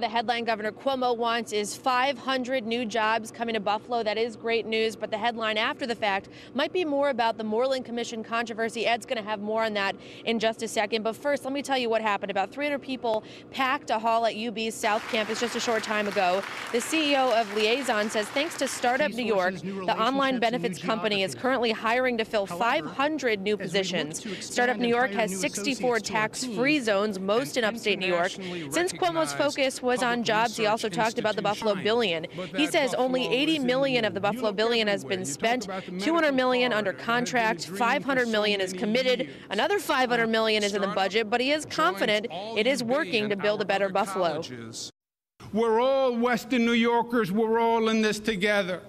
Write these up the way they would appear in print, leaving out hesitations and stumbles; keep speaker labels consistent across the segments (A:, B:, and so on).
A: The headline Governor Cuomo wants is 500 new jobs coming to Buffalo. That is great news, but the headline after the fact might be more about the Moreland Commission controversy. Ed's going to have more on that in just a second. But first, let me tell you what happened. About 300 people packed a hall at UB's South Campus just a short time ago. The CEO of Liaison says thanks to Startup New York, the online benefits company is currently hiring to fill 500 new positions. Startup New York has 64 tax-free zones, most in upstate New York. Since Cuomo's focus was on jobs, he also talked about the Buffalo billion. He says only 80 million of the Buffalo billion has been spent, 200 million under contract, 500 million is committed, another 500 million is in the budget, but he is confident it is working to build a better Buffalo.
B: We're all Western New Yorkers, we're all in this together.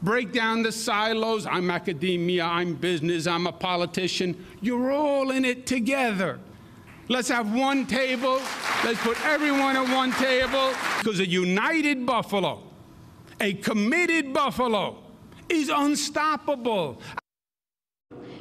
B: Break down the silos. I'm academia, I'm business, I'm a politician. You're all in it together. Let's have one table. Let's put everyone at one table. Because a united Buffalo, a committed Buffalo, is unstoppable.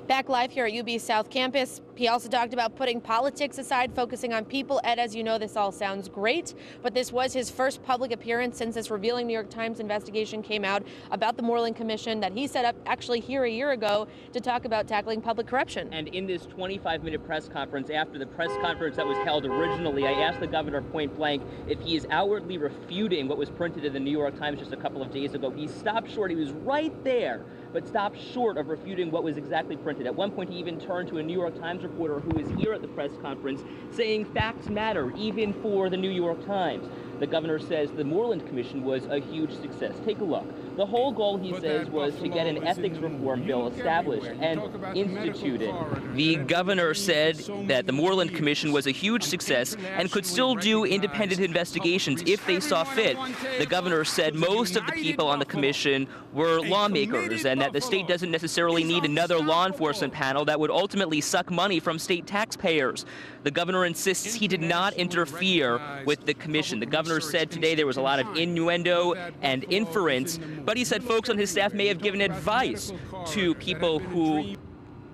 A: Back live here at UB South Campus. He also talked about putting politics aside, focusing on people. Ed, as you know, this all sounds great, but this was his first public appearance since this revealing New York Times investigation came out about the Moreland Commission that he set up actually here a year ago to talk about tackling public corruption.
C: And in this 25-minute press conference, after the press conference that was held originally, I asked the governor point blank if he is outwardly refuting what was printed in the New York Times just a couple of days ago. He stopped short. He was right there, but stopped short of refuting what was exactly printed. At one point, he even turned to a New York Times reporter who was here at the press conference saying facts matter, even for the New York Times. The governor says the Moreland Commission was a huge success. Take a look. The whole goal, he says, was to get an ethics reform bill established and instituted. The governor said that the Moreland Commission was a huge success and could still do independent investigations if they saw fit. The governor said most of the people on the commission were lawmakers and that the state doesn't necessarily need another law enforcement panel that would ultimately suck money from state taxpayers. The governor insists he did not interfere with the commission. The governor said today there was a lot of innuendo and inference, but he said folks on his staff may have given advice to people who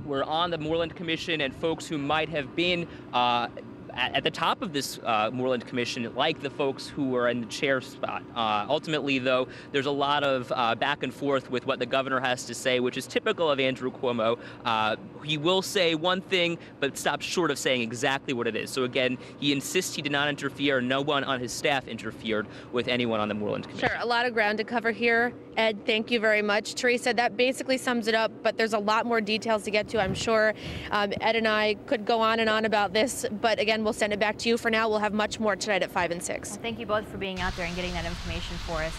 C: were on the Moreland Commission and folks who might have been at the top of this Moreland Commission, like the folks who were in the chair spot. Ultimately, though, there's a lot of back and forth with what the governor has to say, which is typical of Andrew Cuomo. He will say one thing, but stops short of saying exactly what it is. So again, he insists he did not interfere. No one on his staff interfered with anyone on the Moreland Commission.
A: Sure, a lot of ground to cover here. Ed, thank you very much. Teresa, that basically sums it up, but there's a lot more details to get to, I'm sure. Ed and I could go on and on about this, but again, we'll send it back to you. For now, we'll have much more tonight at 5 and 6.
D: Well, thank you both for being out there and getting that information for us.